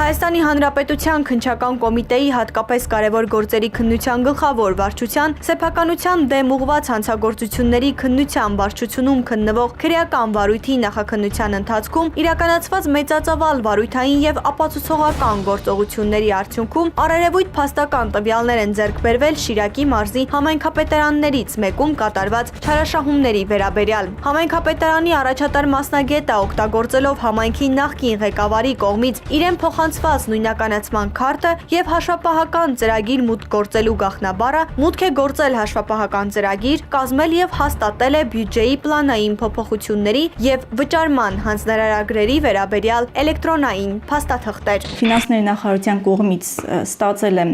Հայաստանի Հանրապետության քննչական կոմիտեի հատկապես կարևոր գործերի քննության գլխավոր վարչության սեփականության դեմ ուղղված հանցագործությունների քննության վարչությունում քննվող քրեական վարույթի նախաքննության ընթացքում իրականացված մեծածավալ վարույթային եւ ապացուցողական գործողությունների արդյունքում առերևույթ փաստական տվյալներ են ձեռք բերվել Շիրակի մարզի համայնքապետարաններից մեկում կատարված չարաշահումների վերաբերյալ։ Համայնքապետարանի առաջատար մասնագետը օգտագործելով համայնքի նախկին ղեկավարի կողմից իրեն փոխանցված նույնականացման քարտը եւ հաշվապահական ծրագիր մուտք գործելու գաղտնաբառը մուտք է գործել հաշվապահական ծրագիր, կազմել եւ հաստատել է բյուջեի պլանային փոփոխությունների եւ վճարման հանձնարարագրերի վերաբերյալ էլեկտրոնային փաստաթղթեր։ Ֆինանսների նախարարության կողմից ստացել է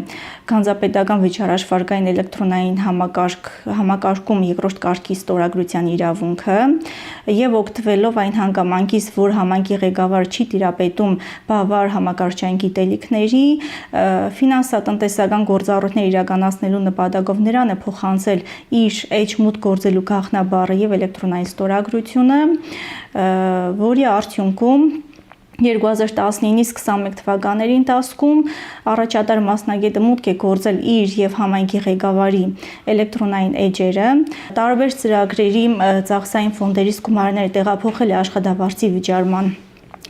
Գանձապետական վճարաշվարկային էլեկտրոնային համակարգում երկրորդ կարգի ստորագրության իրավունքը եւ օգտվելով այն հանգամանքից, որ համայնքի ղեկավարը չի տիրապետում բավարար համակարգչային գիտելիքների, ֆինանսատնտեսական գործառույթներ իրականացնելու նպատակով նրան է փոխանցել իր մուտք գործելու գաղտնաբառը եւ էլեկտրոնային ստորագրությունը, որի արդյունքում 2019-ից 21 թվականների ընթացքում առաջատար մասնագետը մուտք է գործել իր եւ համայնքի ղեկավարի էլեկտրոնային էջերը, տարբեր ծրագրերի ծախսային ֆոնդերից գումարները տեղափոխել է աշխատավարձի վճարման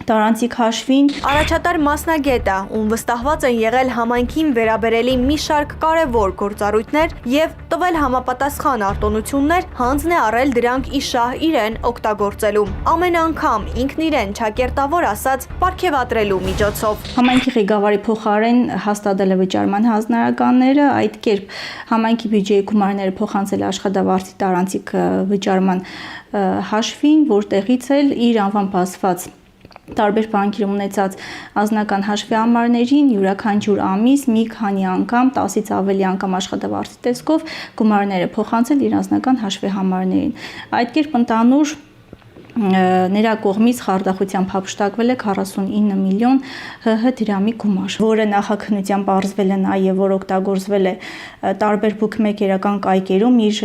տարանցիկ հաշվին։ Առաջատար մասնագետը, ում վստահված են եղել համայնքին վերաբերելի մի շարք կարևոր գործառույթներ եւ տվել համապատասխան արտոնություններ, հանձն է առել դրանք իշահ իրեն օգտագործելու։ Ամեն անգամ ինքն իրեն ճակերտավոր ասած պարգևատրելու միջոցով։ Համայնքի ղեկավարի փոխարեն հաստատել է վճարման հանձնարարականները, այդ կերպ համայնքի բյուջեի գումարները փոխանցել աշխատավարձի տարանցիկ վճարման հաշվին, որտեղից էլ իր անվան բացված տարբեր բանկերում ունեցած անձնական հաշվի համարներին յուրաքանչյուր ամիս մի քանի անգամ 10-ից ավելի անգամ աշխատավարձի տեսքով գումարները փոխանցել իր անձնական հաշվի համարներին։ Այդ կերպ ընդհանուր նրա կողմից խարդախությամբ հափշտակվել է 49 միլիոն ՀՀ դրամի գումար, որը նախաքննությամբ պարզվել է նաև, որ օգտագործվել է տարբեր բուքմեյքերական կայքերում իր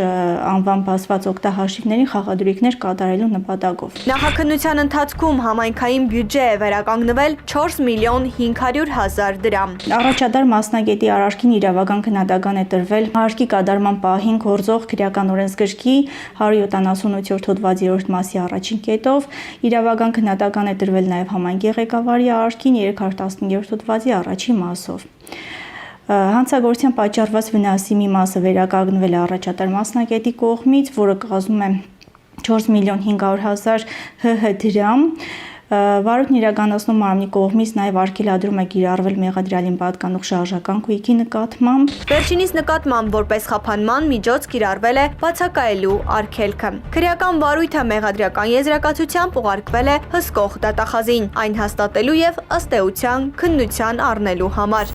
անվան բացված օգտահաշիվներին խաղադրույքներ կատարելու նպատակով։ Նախաքննության ընթացքում համայնքային բյուջե է վերականգնվել 4 միլիոն 500 հազար դրամ։ Առաջատար մասնագետի արարքին իրավական քննադատական է տրվել արարքի կատարման պահին գործող քրեական օրենսգրքի 178-րդ հոդվածի 3-րդ մասի առաջին կետով իրավական քննադատական է տրվել նաև համայնքի ղեկավարի արարքին 315-րդ հոդվածի առաջին մասով։ Հանցագործության պատճառված վնասի մի մասը վերականգնվել է առաջատար մասնագետի կողմից, որը կազմում է 4 միլիոն 500 հազար ՀՀ դրամ։ Վարույթն իրականացնում մարմնի կողմից նաև արգելադրում է կիրառվել մեղադրյալին պատկանող շարժական գույքի նկատմամբ։ Վերջինիս նկատմամբ որպես խափանման միջոց կիրառվել է բացակայելու արգելքը։ Քրեական վարույթը մեղադրական եզրակացությամբ ուղարկվել է հսկող դատախազին, այն հաստատելու եւ ըստ էության քննության առնելու համար։